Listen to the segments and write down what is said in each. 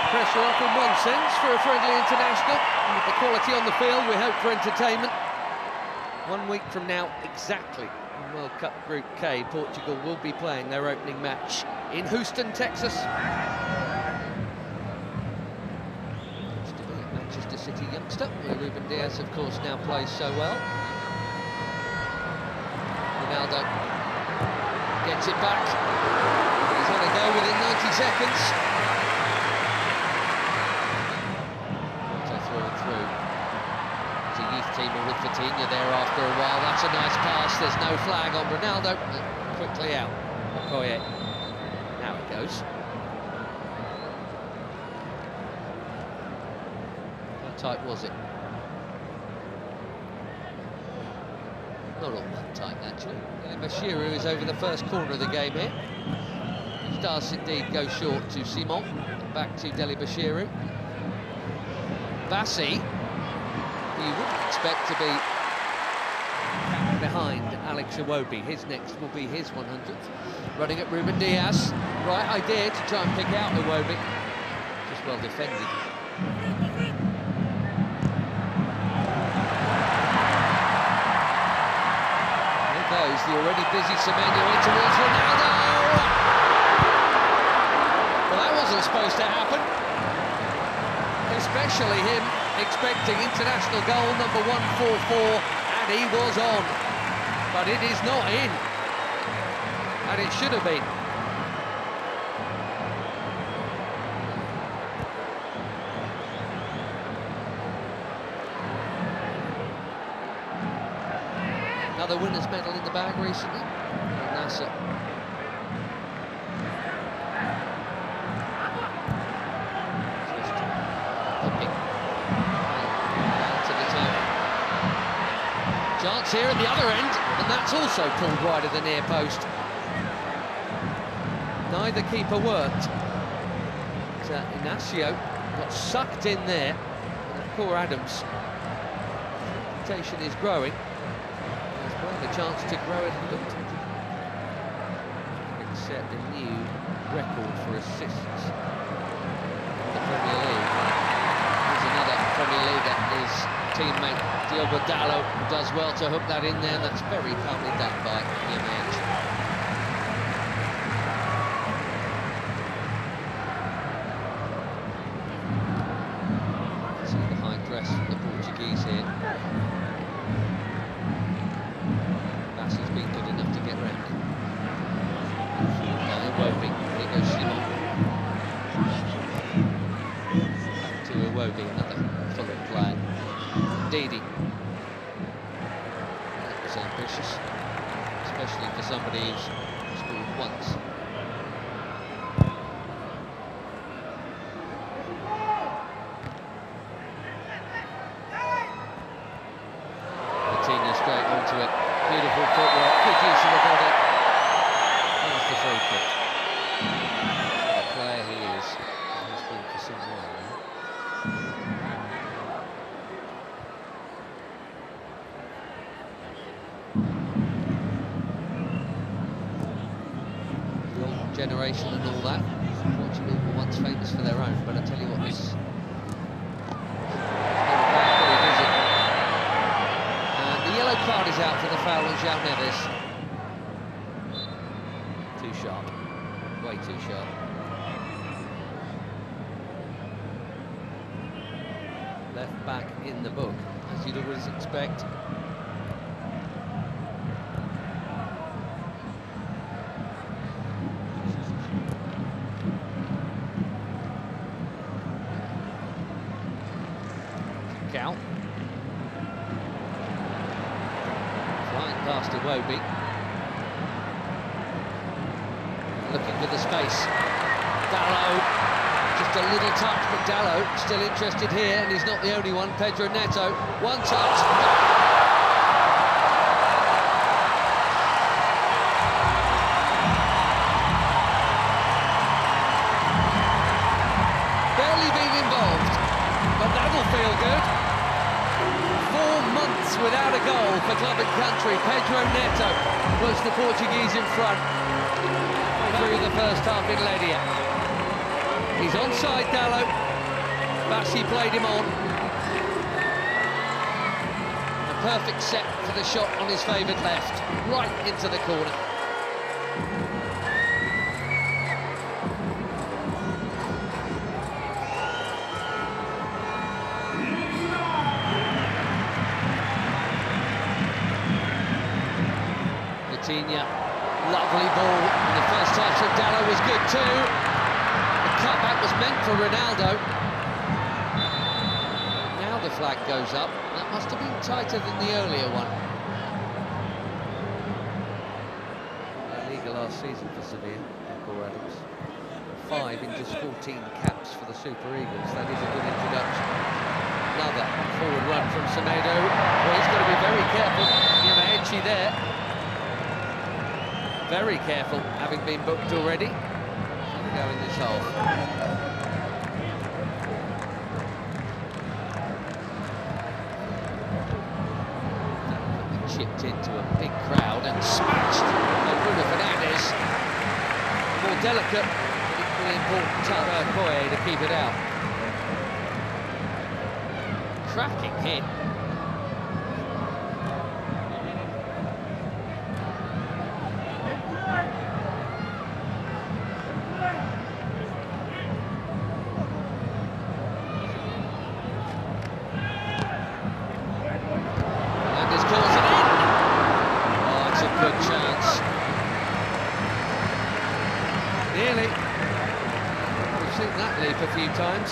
pressure off in one sense for a friendly international. And with the quality on the field, we hope for entertainment. 1 week from now, exactly, in World Cup Group K, Portugal will be playing their opening match in Houston, Texas. Used to be a Manchester City youngster, where Ruben Dias, of course, now plays so well. Ronaldo gets it back. He's had a go within 90 seconds. Through and through. There's a youth teamer with Vitinha there after a while. That's a nice pass. There's no flag on Ronaldo. Quickly out. Okoye. Now it goes. How tight was it? Not all that tight, actually. Bashiru is over the first corner of the game here. He does indeed go short to Simon. Back to Deli Bashiru. Bassi, who you wouldn't expect to be behind Alex Iwobi. His next will be his 100th. Running at Ruben Dias. Right idea to try and pick out Iwobi. Just well defended. There goes the already busy Semenyo in towards Ronaldo. Well, that wasn't supposed to happen. Especially him expecting international goal number 144, and he was on. But it is not in. And it should have been. Another winner's medal in the bag recently. Nasser. Chance here at the other end, and that's also pulled wide of the near post. Neither keeper worked. But, Inacio got sucked in there. And poor Adams. Reputation is growing. He's got a chance to grow it a little. Set a new record for assists in the Premier League. There's another Premier League that his teammate Diogo Dalot does well to hook that in there. That's very calmly done by Jimenez. See the high press from the Portuguese here. Bassi's been good enough to get round it. Iwobi, here goes Simon. Back to Iwobi, another Fulham player. Didi. That was ambitious, especially for somebody who's scored once. Vitinha straight onto it. Beautiful footwork, good use of the body. There's the free kick. The player he is, he's been for some while now. Generation and all that. Portugal were once famous for their own, but I tell you what, this and the yellow card is out for the foul on João Neves. Too sharp, way too sharp. Left back in the book, as you'd always expect. Cal. Flying past Iwobi. Looking for the space. Dalot. Just a little touch, but Dalot still interested here, and he's not the only one. Pedro Neto. One touch. Barely been involved, but that'll feel good. 4 months without a goal for club and country. Pedro Neto puts the Portuguese in front through the first half in Ledia. He's onside, Dalot. Bassi played him on. A perfect set for the shot on his favoured left, right into the corner. Lovely ball, and the first touch of Dalot was good too. The cutback was meant for Ronaldo. Now the flag goes up. That must have been tighter than the earlier one. La Liga last season for Sevilla, Michael Adams. 5 in just 14 caps for the Super Eagles. That is a good introduction. Another forward run from Semedo. Well, he's got to be very careful. Yamaechi there. Very careful, having been booked already. Here we go in this half. Chipped into a big crowd and smashed by Bruno Fernandes. More delicate, but equally important Taro Koye to keep it out. Cracking hit. Nearly. We've seen that leap a few times.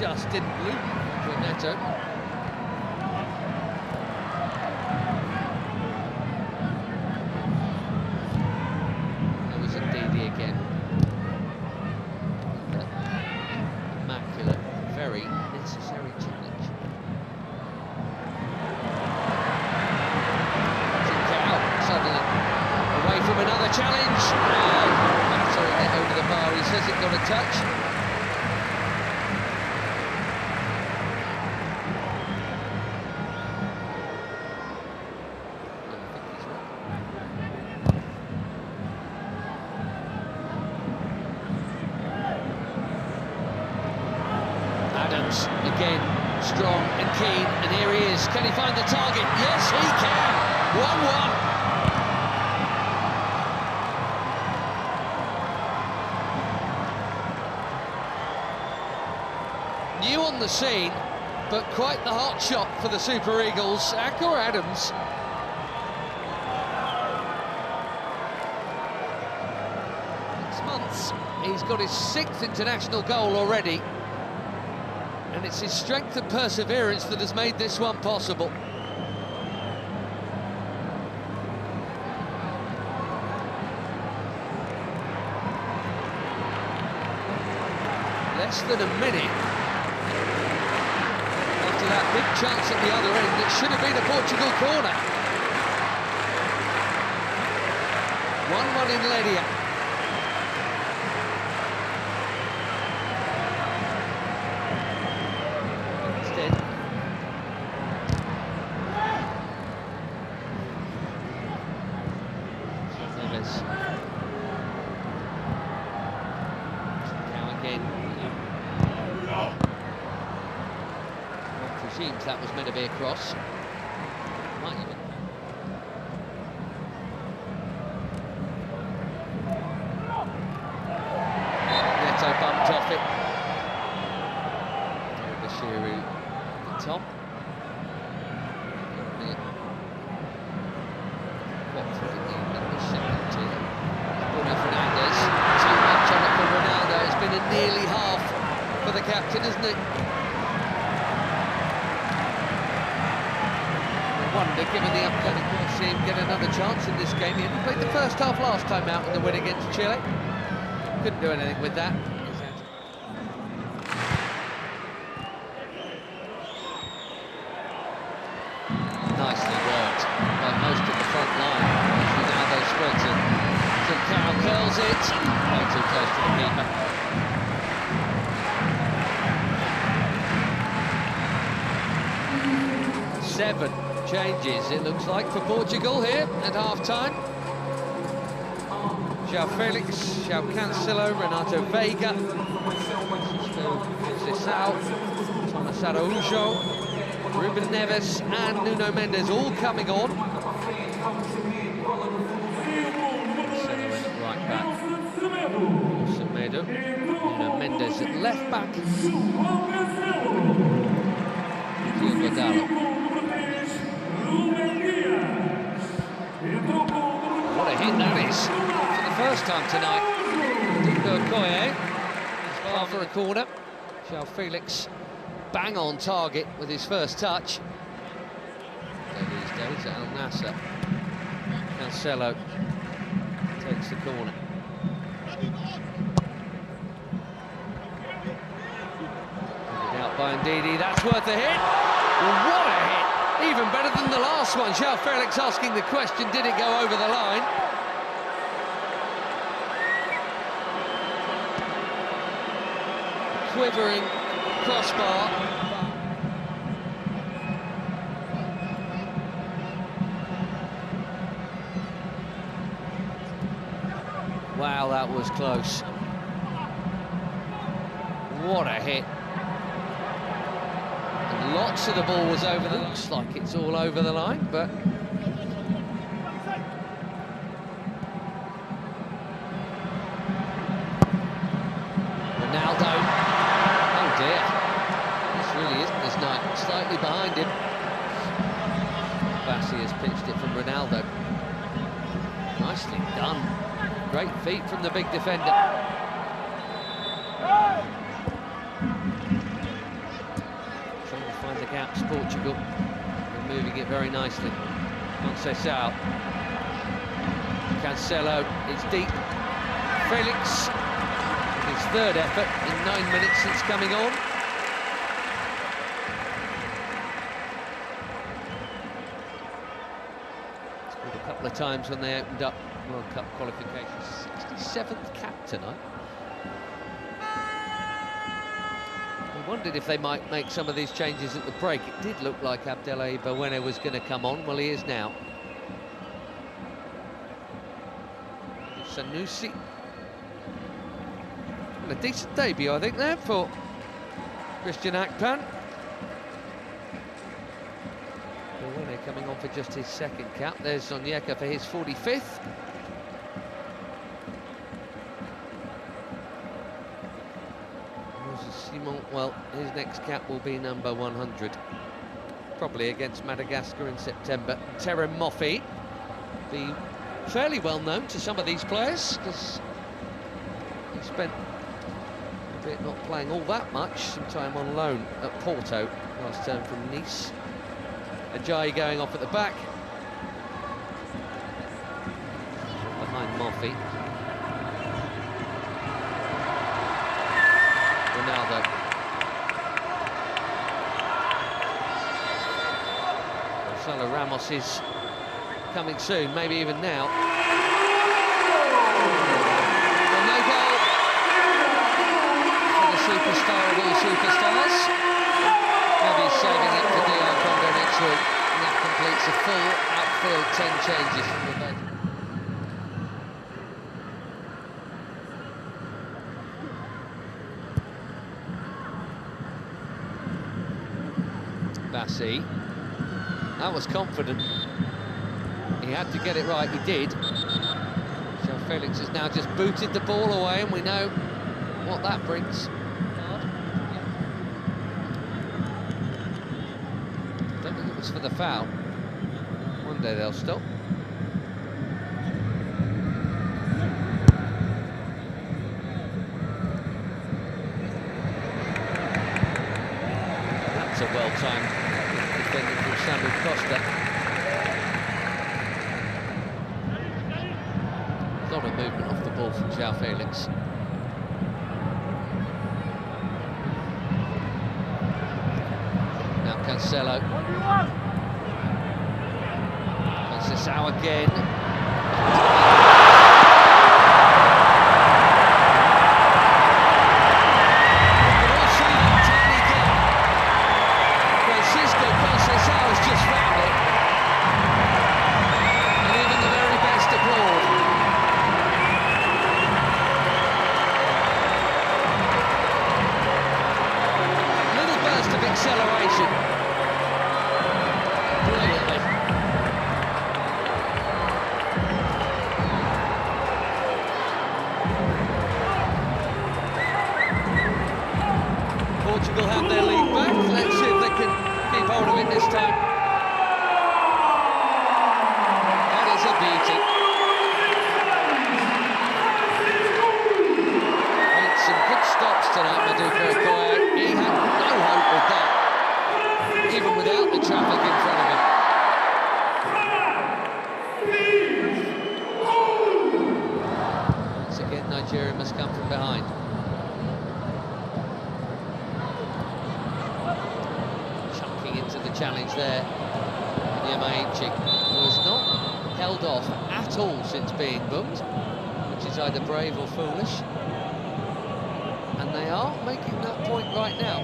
Just didn't loop for Neto. There was Ndidi again. Immaculate, very necessary challenge. Away from another challenge. Battering it over the bar. He says it got a touch. Adams again, strong and keen, and here he is. Can he find the target? Yes, he can. 1-1. New on the scene, but quite the hot shot for the Super Eagles. Akor Adams. Months, he's got his 6th international goal already, and it's his strength and perseverance that has made this one possible. Less than a minute after that big chance at the other end, it should have been a Portugal corner. 1-1 in Ledia. Instead, Neves. Now again. One presumes that was meant to be a cross. Might even. Neto bumped off it. Bashiru at the top. Watford in the second tier. Bruno Fernandes. Too much on it for Ronaldo. It's been a nearly half for the captain, isn't it? I wonder, given the upcoming, we'll see him get another chance in this game. He only played the first half last time out in the win against Chile. Couldn't do anything with that. Nicely worked by most of the front line. Ronaldo spreads it. Carroll curls it. Way too close to the keeper. Seven changes, it looks like, for Portugal here at half-time. João Felix, João Cancelo, Renato Veiga, Francisco Thomas Araújo, Ruben Neves and Nuno Mendes all coming on. Right back, Semedo, Nuno Mendes at left back, Diogo Dalot. What a hit that is, for the first time tonight. Diogo Koye is far for a corner. João Felix bang on target with his first touch. These days at Al Nassr. Cancelo takes the corner. Out by Ndidi, that's worth a hit. What a hit! Even better than the last one. João Felix asking the question, did it go over the line? Quivering crossbar. Wow, that was close. What a hit. And lots of the ball was over the... Looks like it's all over the line, but... Ronaldo. Oh dear. This really isn't his night. Slightly behind him. Bassi has pitched it from Ronaldo. Nicely done. Great feet from the big defender. Trying to find the gaps, Portugal. They're moving it very nicely. Conceição. Cancelo, it's deep. Felix, his third effort in 9 minutes since coming on. Scored a couple of times when they opened up World Cup qualifications. 67th cap tonight. We wondered if they might make some of these changes at the break. It did look like Abdelai Bawene was going to come on. Well, he is now. Sanusi. And a decent debut, I think, there for Christian Akpan. Bawene coming on for just his second cap. There's Onyeka for his 45th. Simon, well, his next cap will be number 100. Probably against Madagascar in September. Terem Moffi, be fairly well known to some of these players, because he spent a bit not playing all that much, some time on loan at Porto last term from Nice. Ajayi going off at the back. Behind Moffi. Ronaldo. Gonzalo Ramos is coming soon, maybe even now. Well, no goal for the superstar of all superstars. Maybe he's saving it for DR Congo next week, and that completes a full outfield 10 changes from the bench. Bassi, that was confident. He had to get it right, he did. João Felix has now just booted the ball away, and we know what that brings. Don't think it was for the foul. One day they'll stop. That's a well-timed defending from Samuel Costa. A lot of movement off the ball from João Felix. Now Cancelo. Conceição again. Portugal have their lead back. Let's see if they can keep hold of it this time. That is a beauty. Made some good stops tonight, Maduka Okoye. He had no hope with that, even without the traffic in front of him. Once again, Nigeria must come from behind. Into the challenge there, Nyamaichi was not held off at all since being booked, which is either brave or foolish, and they are making that point right now.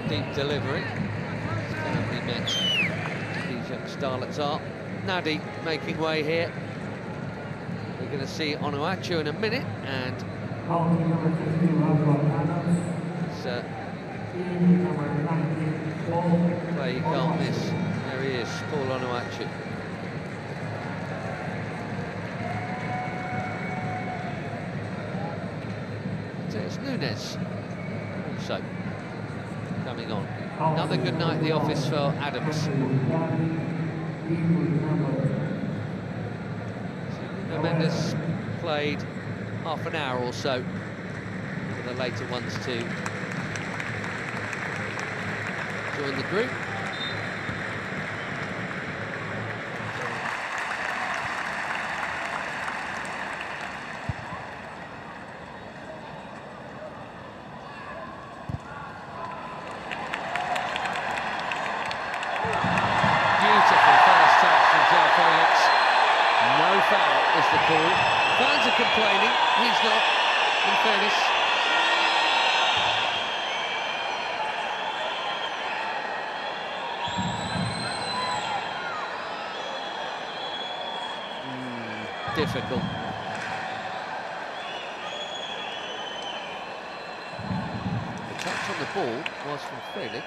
Deep delivery. Met these young starlets are. Nadi making way here. We're going to see Onuachu in a minute, and it's play you can't miss. There he is, Paul Onuachu. So it's Nunes also coming on. Another good night at the office for Adams. So Mendes played half an hour or so for the later ones to join the group. No foul is the call. Fans are complaining, he's not, in fairness. Difficult. The touch on the ball was from Felix.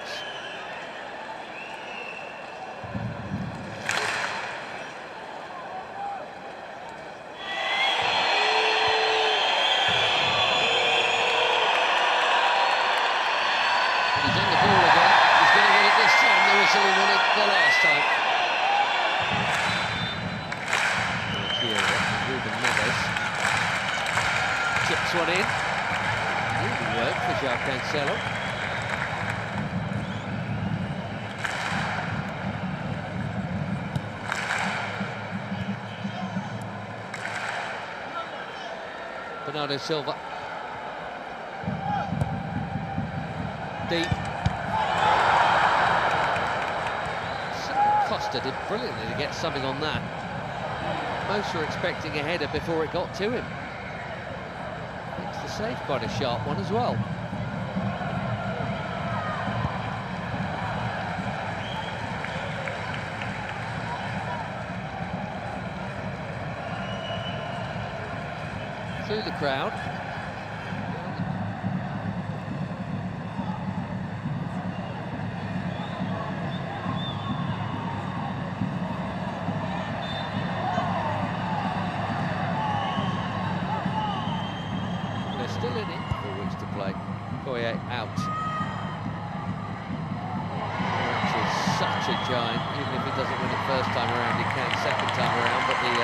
He won it the last time. Ruben Neves chips one in. Really work for João Cancelo. Bernardo Silva. Deep. Costa did brilliantly to get something on that. Most were expecting a header before it got to him. Makes the save quite a sharp one as well. Through the crowd. Still in it, 4 weeks to play. Okoye out. Which is such a giant. Even if he doesn't win it first time around, he can second time around. But the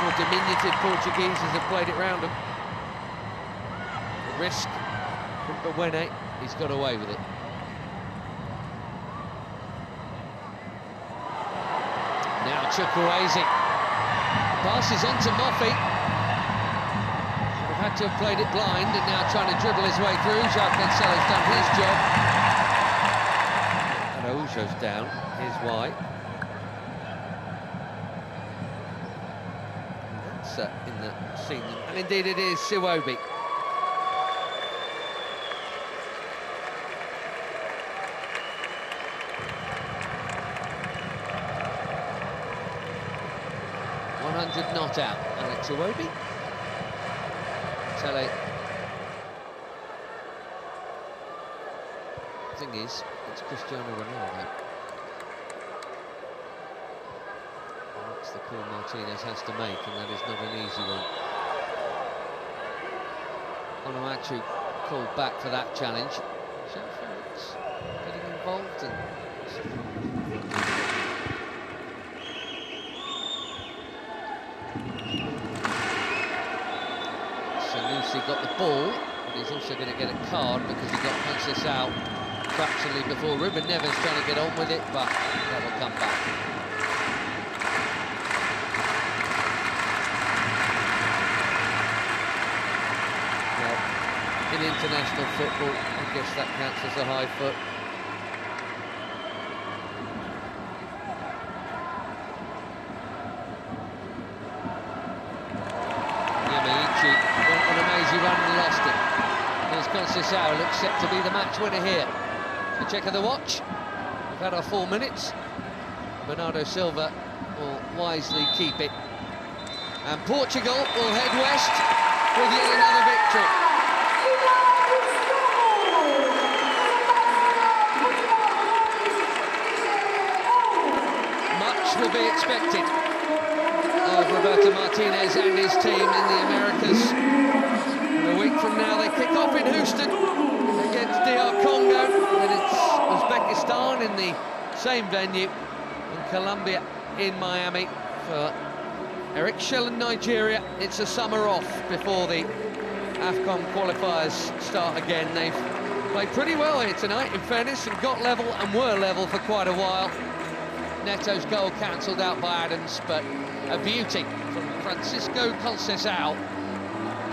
more diminutive Portugueses have played it round him. The risk from Bawene, he's got away with it. Now Chukwueze passes on to Moffi. Had to have played it blind, and now trying to dribble his way through. João Cancelo's done his job. Araujo's down, here's why. That's in the scene, and indeed it is Siwobi. Not out, Alex Iwobi. Tele thing is, it's Cristiano Ronaldo. That's the call Martinez has to make, and that is not an easy one. Onuachu called back for that challenge. Sheffield getting involved and Sanusi got the ball, but he's also going to get a card because he got Francis out fractionally before. Ruben Neves trying to get on with it, but that will come back. In international football, I guess that counts as a high foot. Yamaichi went on an amazing run and lost it. Here's Conceição, looks set to be the match winner here. A check of the watch. We've had our 4 minutes. Bernardo Silva will wisely keep it. And Portugal will head west with yet another victory. Will be expected of Roberto Martinez and his team in the Americas. And a week from now they kick off in Houston against DR Congo, and it's Uzbekistan in the same venue, and Colombia in Miami for Eric Shell and Nigeria. It's a summer off before the AFCON qualifiers start again. They've played pretty well here tonight, in fairness, and got level and were level for quite a while. Neto's goal cancelled out by Adams, but a beauty from Francisco Conceição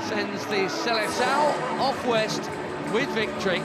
sends the Seleção off west with victory.